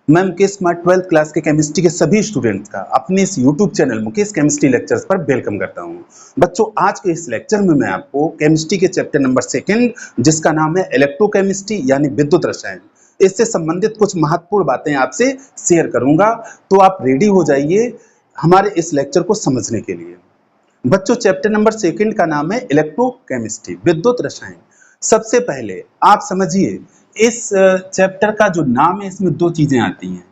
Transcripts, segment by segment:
मैं Mukesh Kumar 12th class के chemistry के सभी स्टूडेंट्स का अपने इस YouTube channel Mukesh chemistry lectures पर वेलकम करता हूं। बच्चों, आज के इस लेक्चर में मैं आपको केमिस्ट्री के चैप्टर नंबर 2 जिसका नाम है इलेक्ट्रोकेमिस्ट्री यानी विद्युत रसायन, इससे संबंधित कुछ महत्वपूर्ण बातें आपसे शेयर करूंगा। तो आप रेडी हो जाइए हमारे इस लेक्चर को समझने के लिए। बच्चों, चैप्टर नंबर 2 का नाम है इलेक्ट्रोकेमिस्ट्री विद्युत रसायन। सबसे पहले आप समझिए, इस चैप्टर का जो नाम है इसमें दो चीजें आती हैं,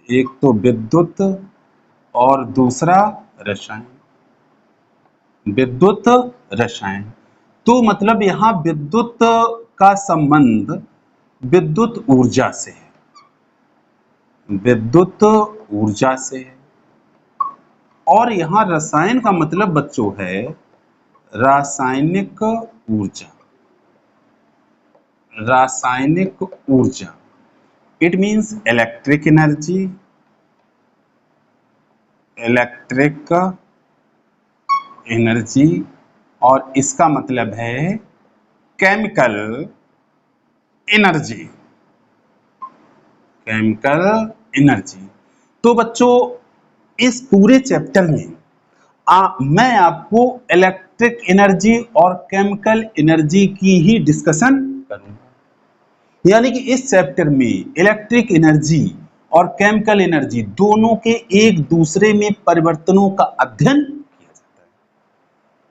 एक तो विद्युत और दूसरा रसायन। विद्युत रसायन तो मतलब यहां विद्युत का संबंध विद्युत ऊर्जा से है, विद्युत ऊर्जा से है। और यहां रसायन का मतलब बच्चों है रासायनिक ऊर्जा। रासायनिक ऊर्जा it means electric energy, electric energy, और इसका मतलब है केमिकल एनर्जी, केमिकल एनर्जी। तो बच्चों, इस पूरे चैप्टर में मैं आपको इलेक्ट्रिक एनर्जी और केमिकल एनर्जी की ही डिस्कशन करूंगा। यानी कि इस चैप्टर में इलेक्ट्रिक एनर्जी और केमिकल एनर्जी दोनों के एक दूसरे में परिवर्तनों का अध्ययन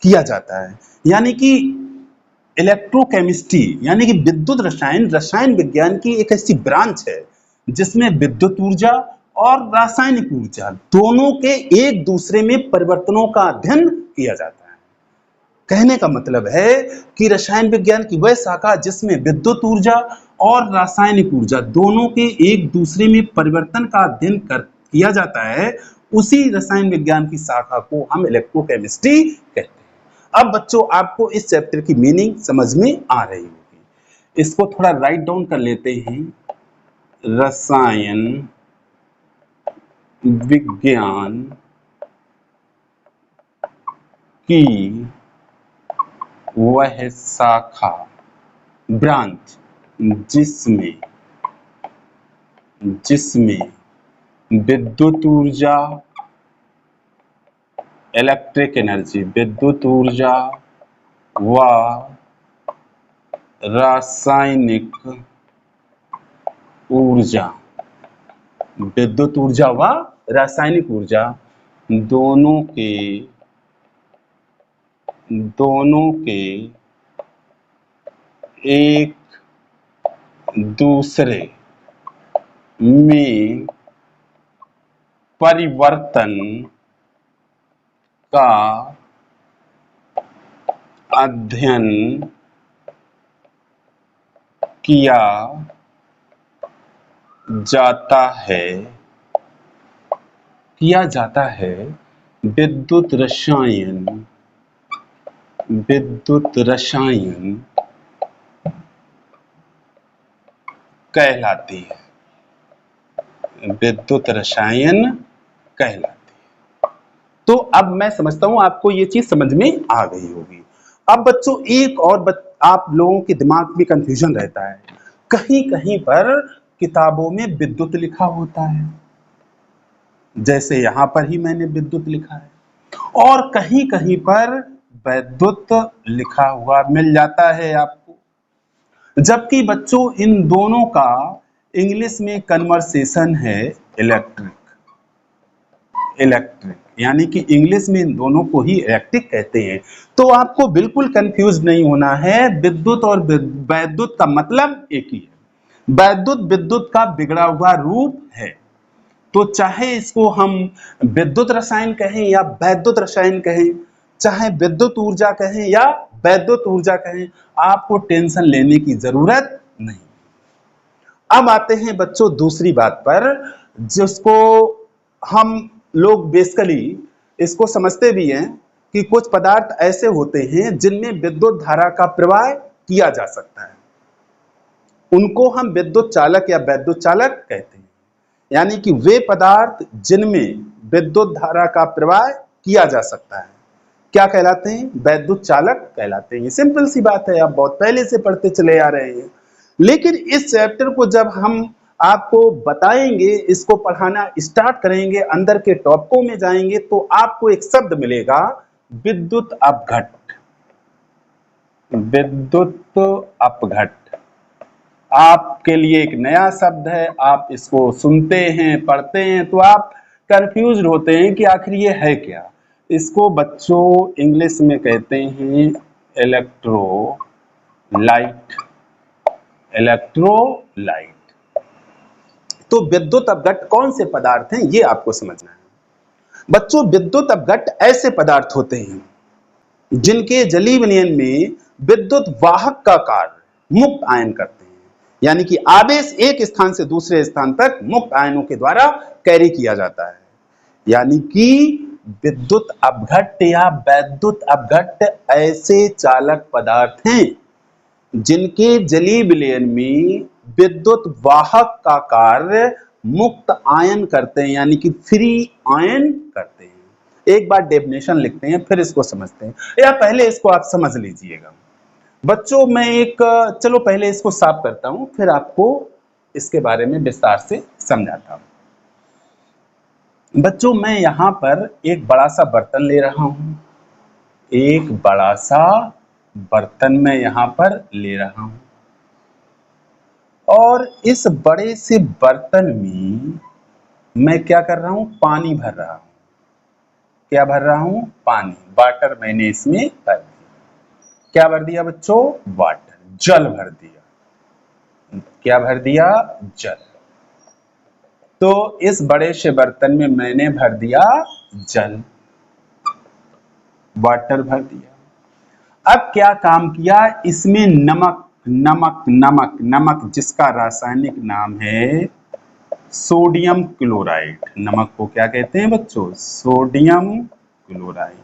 किया जाता है। यानी कि इलेक्ट्रोकेमिस्ट्री यानी कि विद्युत रसायन, रसायन विज्ञान की एक ऐसी ब्रांच है जिसमें विद्युत ऊर्जा और रासायनिक ऊर्जा दोनों के एक दूसरे में परिवर्तनों का अध्ययन किया जाता है। कहने का मतलब है कि रसायन विज्ञान की वह शाखा जिसमें विद्युत ऊर्जा और रासायनिक ऊर्जा दोनों के एक दूसरे में परिवर्तन का अध्ययन किया जाता है, उसी रसायन विज्ञान की शाखा को हम इलेक्ट्रोकेमिस्ट्री कहते हैं। अब बच्चों, आपको इस चैप्टर की मीनिंग समझ में आ रही होगी। इसको थोड़ा राइट डाउन कर लेते हैं। रसायन विज्ञान की वह शाखा, ब्रांच, जिसमें विद्युत ऊर्जा, इलेक्ट्रिक एनर्जी, विद्युत ऊर्जा व रासायनिक ऊर्जा, विद्युत ऊर्जा व रासायनिक ऊर्जा दोनों के एक दूसरे में परिवर्तन का अध्ययन किया जाता है विद्युत रसायन कहलाती है, विद्युत रसायन कहलाती है। तो अब मैं समझता हूं आपको ये चीज समझ में आ गई होगी। अब बच्चों, एक और आप लोगों के दिमाग में कंफ्यूजन रहता है, कहीं कहीं पर किताबों में विद्युत लिखा होता है, जैसे यहां पर ही मैंने विद्युत लिखा है, और कहीं कहीं पर वैद्युत लिखा हुआ मिल जाता है आपको। जबकि बच्चों, इन दोनों का इंग्लिश में कन्वर्सेशन है इलेक्ट्रिक, यानी कि इंग्लिश में इन दोनों को ही इलेक्ट्रिक कहते हैं। तो आपको बिल्कुल कंफ्यूज नहीं होना है, विद्युत और वैद्युत का मतलब एक ही है। वैद्युत विद्युत का बिगड़ा हुआ रूप है। तो चाहे इसको हम विद्युत रसायन कहें या वैद्युत रसायन कहें, चाहे विद्युत ऊर्जा कहें या वैद्युत ऊर्जा कहें, आपको टेंशन लेने की जरूरत नहीं। अब आते हैं बच्चों दूसरी बात पर, जिसको हम लोग बेसिकली इसको समझते भी हैं कि कुछ पदार्थ ऐसे होते हैं जिनमें विद्युत धारा का प्रवाह किया जा सकता है, उनको हम विद्युत चालक या वैद्युत चालक कहते हैं। यानी कि वे पदार्थ जिनमें विद्युत धारा का प्रवाह किया जा सकता है क्या कहलाते हैं? वैद्युत चालक कहलाते हैं। सिंपल सी बात है, आप बहुत पहले से पढ़ते चले आ रहे हैं। लेकिन इस चैप्टर को जब हम आपको बताएंगे, इसको पढ़ाना स्टार्ट करेंगे, अंदर के टॉपिकों में जाएंगे तो आपको एक शब्द मिलेगा विद्युत अपघट। विद्युत अपघट आपके लिए एक नया शब्द है, आप इसको सुनते हैं, पढ़ते हैं तो आप कंफ्यूज होते हैं कि आखिर ये है क्या। इसको बच्चों इंग्लिश में कहते हैं इलेक्ट्रोलाइट। इलेक्ट्रोलाइट। तो विद्युत अपघट कौन से पदार्थ हैं ये आपको समझना है। बच्चों विद्युत अपघट ऐसे पदार्थ होते हैं जिनके जलीय विलयन में विद्युत वाहक का कार्य मुक्त आयन करते हैं, यानी कि आवेश एक स्थान से दूसरे स्थान तक मुक्त आयनों के द्वारा कैरी किया जाता है। यानी कि विद्युत अपघट या वैद्युत अपघट ऐसे चालक पदार्थ हैं जिनके जलीय विलयन में विद्युत वाहक का कार्य मुक्त आयन करते हैं, यानी कि फ्री आयन करते हैं। एक बार डेफिनेशन लिखते हैं फिर इसको समझते हैं, या पहले इसको आप समझ लीजिएगा। बच्चों मैं चलो पहले इसको साफ करता हूं फिर आपको इसके बारे में विस्तार से समझाता हूं। बच्चों मैं यहां पर एक बड़ा सा बर्तन ले रहा हूं, एक बड़ा सा बर्तन मैं यहां पर ले रहा हूं और इस बड़े से बर्तन में मैं क्या कर रहा हूं, पानी भर रहा हूं। क्या भर रहा हूं, पानी, वाटर मैंने इसमें भर दिया। क्या भर दिया बच्चों, वाटर, जल भर दिया। क्या भर दिया, जल। तो इस बड़े से बर्तन में मैंने भर दिया जल, वाटर भर दिया। अब क्या काम किया, इसमें नमक नमक जिसका रासायनिक नाम है सोडियम क्लोराइड। नमक को क्या कहते हैं बच्चों, सोडियम क्लोराइड।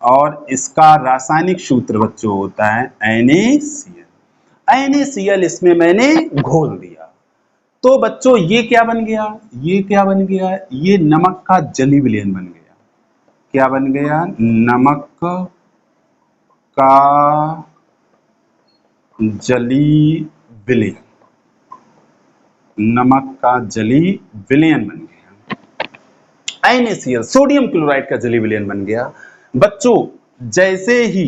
और इसका रासायनिक सूत्र बच्चों होता है NaCl। NaCl इसमें मैंने घोल दिया। तो बच्चों ये क्या बन गया, ये क्या बन गया, ये नमक का जलीय विलयन बन गया। क्या बन गया, नमक का जलीय विलयन। नमक का जलीय विलयन बन गया। NaCl सोडियम क्लोराइड का जलीय विलयन बन गया। बच्चों जैसे ही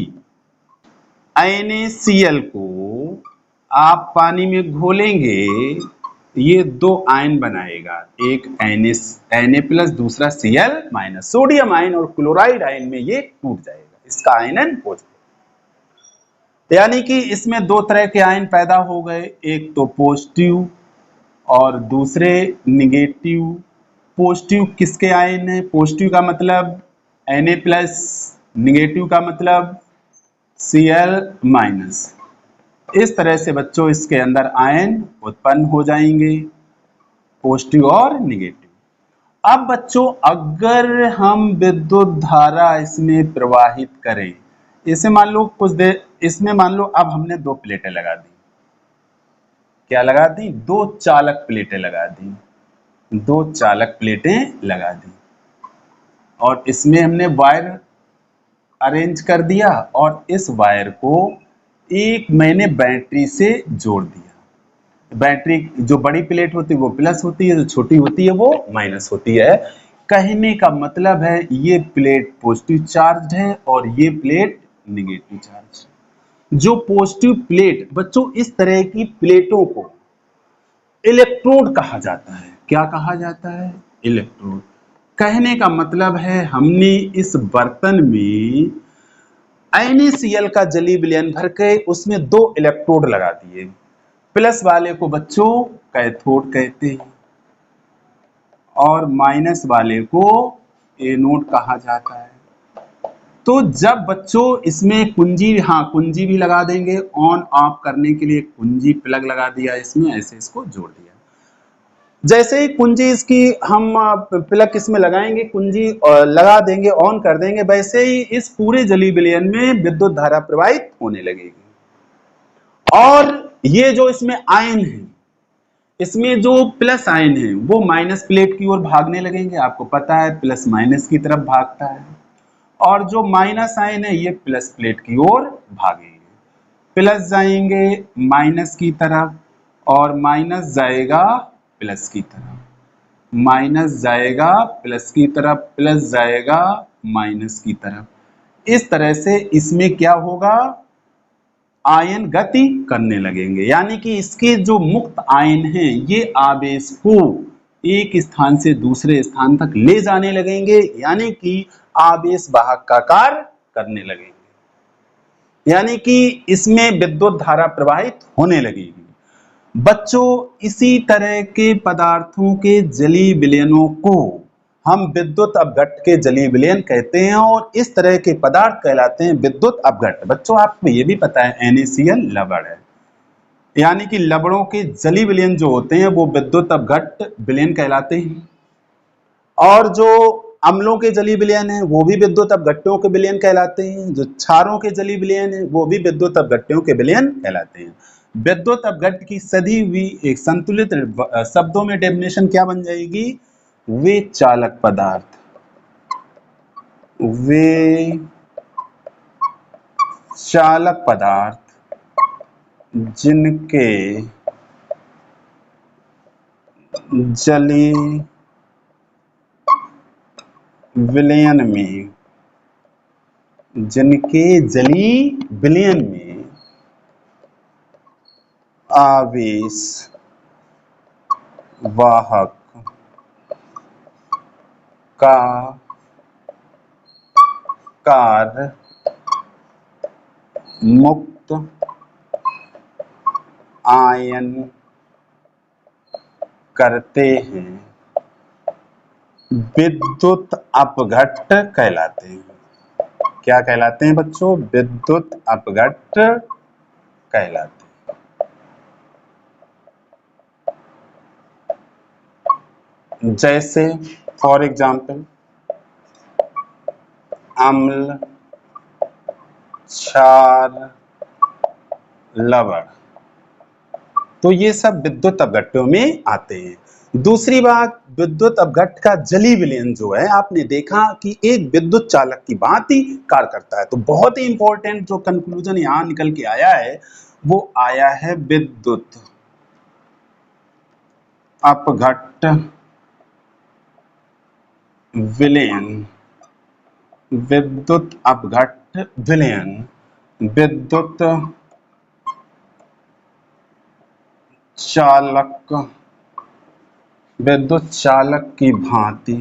NaCl को आप पानी में घोलेंगे ये दो आयन बनाएगा, एक Na प्लस दूसरा Cl माइनस। सोडियम आयन और क्लोराइड आयन में ये टूट जाएगा, इसका आयनन हो जाएगा। यानी कि इसमें दो तरह के आयन पैदा हो गए, एक तो पॉजिटिव और दूसरे निगेटिव। पॉजिटिव किसके आयन है, पॉजिटिव का मतलब Na प्लस, निगेटिव का मतलब Cl माइनस। इस तरह से बच्चों इसके अंदर आयन उत्पन्न हो जाएंगे, पॉजिटिव और निगेटिव। अब बच्चों अगर हम विद्युत धारा इसमें प्रवाहित करें, इसे मान लो कुछ देर, इसमें मान लो अब हमने दो प्लेटें लगा दी। क्या लगा दी, दो चालक प्लेटें लगा दी, दो चालक प्लेटें लगा दी और इसमें हमने वायर अरेंज कर दिया और इस वायर को एक मैंने बैटरी से जोड़ दिया। बैटरी जो बड़ी प्लेट होती है वो प्लस होती है, जो छोटी होती है वो माइनस होती है। कहने का मतलब है ये प्लेट पॉजिटिव चार्ज है और ये प्लेट निगेटिव चार्ज। जो पॉजिटिव प्लेट, बच्चों इस तरह की प्लेटों को इलेक्ट्रोड कहा जाता है। क्या कहा जाता है, इलेक्ट्रोड। कहने का मतलब है हमने इस बर्तन में NaCl का जलीय विलयन भर के उसमें दो इलेक्ट्रोड लगा दिए। प्लस वाले को बच्चों कैथोड कहते हैं और माइनस वाले को एनोड कहा जाता है। तो जब बच्चों इसमें कुंजी, हाँ कुंजी भी लगा देंगे, ऑन ऑफ करने के लिए कुंजी प्लग लगा दिया इसमें, ऐसे इसको जोड़ दिया। जैसे ही कुंजी इसकी हम प्लग इसमें लगाएंगे, कुंजी लगा देंगे, ऑन कर देंगे, वैसे ही इस पूरे जलीय विलयन में विद्युत धारा प्रवाहित होने लगेगी। और ये जो इसमें आयन है, इसमें जो प्लस आयन है वो माइनस प्लेट की ओर भागने लगेंगे। आपको पता है प्लस माइनस की तरफ भागता है, और जो माइनस आयन है ये प्लस प्लेट की ओर भागेंगे। प्लस जाएंगे माइनस की तरफ और माइनस जाएगा प्लस की तरफ, माइनस जाएगा प्लस की तरफ, प्लस जाएगा माइनस की तरफ। इस तरह से इसमें क्या होगा, आयन गति करने लगेंगे, यानी कि इसके जो मुक्त आयन हैं ये आवेश को एक स्थान से दूसरे स्थान तक ले जाने लगेंगे, यानी कि आवेश वाहक का कार्य करने लगेंगे, यानी कि इसमें विद्युत धारा प्रवाहित होने लगेगी। बच्चों, इसी तरह के पदार्थों के जलीय विलयनों को हम विद्युत अपघट्ट के जलीय विलयन कहते हैं और इस तरह के पदार्थ कहलाते हैं विद्युत अपघट्ट। बच्चों, आपको ये भी पता है NaCl लवण है, यानी कि लवणों के जलीय विलयन जो होते हैं वो विद्युत अपघट्ट विलयन कहलाते हैं, और जो अम्लों के जलीय विलयन है वो भी विद्युत अपघट्टों के विलयन कहलाते हैं, जो क्षारों के जलीय विलयन है वो भी विद्युत अपघट्टों के विलयन कहलाते हैं। विद्युत अपघट्ट की सदी हुई एक संतुलित शब्दों में डेफिनेशन क्या बन जाएगी, वे चालक पदार्थ, वे चालक पदार्थ जिनके जलीय विलयन में, जिनके जलीय विलयन में आवेश वाहक का कार्य मुक्त आयन करते हैं, विद्युत अपघट्ट कहलाते हैं। क्या कहलाते हैं बच्चों, विद्युत अपघट्ट कहलाते हैं। जैसे फॉर एग्जाम्पल अम्ल, क्षार, लवण, तो ये सब विद्युत अपघट्टों में आते हैं। दूसरी बात, विद्युत अपघट्ट का जलीय विलयन जो है, आपने देखा कि एक विद्युत चालक की भांति कार्य करता है। तो बहुत ही इंपॉर्टेंट जो कंक्लूजन यहां निकल के आया है वो आया है विद्युत अपघट्ट विलयन, विद्युत अपघट्ट विलयन विद्युत चालक की भांति,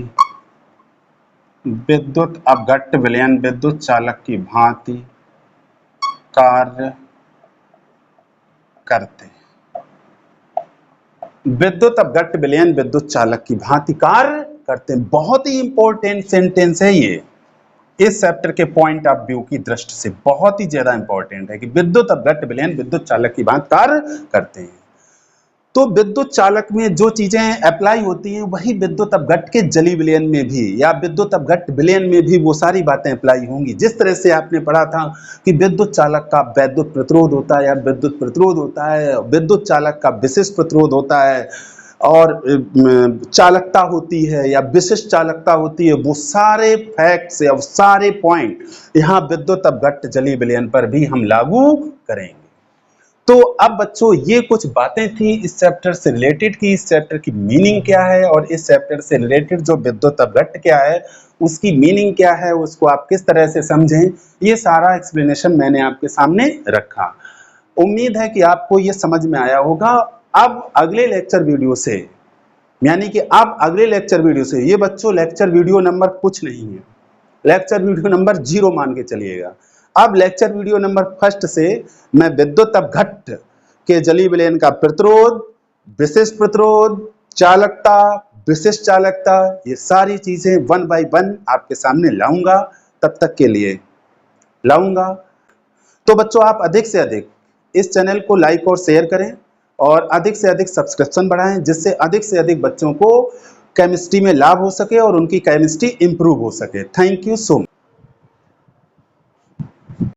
विद्युत अपघट्ट विलयन विद्युत चालक की भांति कार्य करते हैं। विद्युत अपघट्ट विलयन विद्युत चालक की भांति कार्य करते हैं। बहुत ही इंपॉर्टेंट सेंटेंस है ये, इस चैप्टर के पॉइंट ऑफ व्यू की दृष्टि से बहुत ही ज्यादा इंपॉर्टेंट है कि विद्युत अपघट्ट विलयन विद्युत चालक की भांति कार्य करते हैं। तो विद्युत चालक में जो चीजें अप्लाई होती हैं वही विद्युत अपघट्ट के जलीय विलयन में भी या विद्युत अपघट्ट विलयन में भी वो सारी बातें अप्लाई होंगी। जिस तरह से आपने पढ़ा था कि विद्युत चालक का वैद्युत प्रतिरोध होता है या विद्युत प्रतिरोध होता है, विद्युत चालक का विशिष्ट प्रतिरोध होता है और चालकता होती है या विशिष्ट चालकता होती है, वो सारे फैक्ट्स या सारे पॉइंट यहाँ विद्युत अपघट्ट जलीय विलयन पर भी हम लागू करेंगे। तो अब बच्चों ये कुछ बातें थी इस चैप्टर से रिलेटेड कि इस चैप्टर की मीनिंग क्या है और इस चैप्टर से रिलेटेड जो विद्युत अपघट्ट क्या है उसकी मीनिंग क्या है, उसको आप किस तरह से समझें, ये सारा एक्सप्लेनेशन मैंने आपके सामने रखा। उम्मीद है कि आपको ये समझ में आया होगा। अब अगले लेक्चर वीडियो से, यानी कि अब अगले लेक्चर वीडियो से, ये बच्चों लेक्चर वीडियो नंबर कुछ नहीं है, लेक्चर वीडियो नंबर 0 मान के चलिएगा। अब लेक्चर वीडियो नंबर 1 से मैं विद्युत अपघट्ट के जलीय विलयन का प्रतिरोध, विशिष्ट प्रतिरोध, चालकता, विशिष्ट चालकता, ये सारी चीजें 1 बाय 1 आपके सामने लाऊंगा, तब तक के लिए लाऊंगा। तो बच्चों आप अधिक से अधिक इस चैनल को लाइक और शेयर करें और अधिक से अधिक सब्सक्रिप्शन बढ़ाएं, जिससे अधिक से अधिक बच्चों को केमिस्ट्री में लाभ हो सके और उनकी केमिस्ट्री इंप्रूव हो सके। Thank you so much.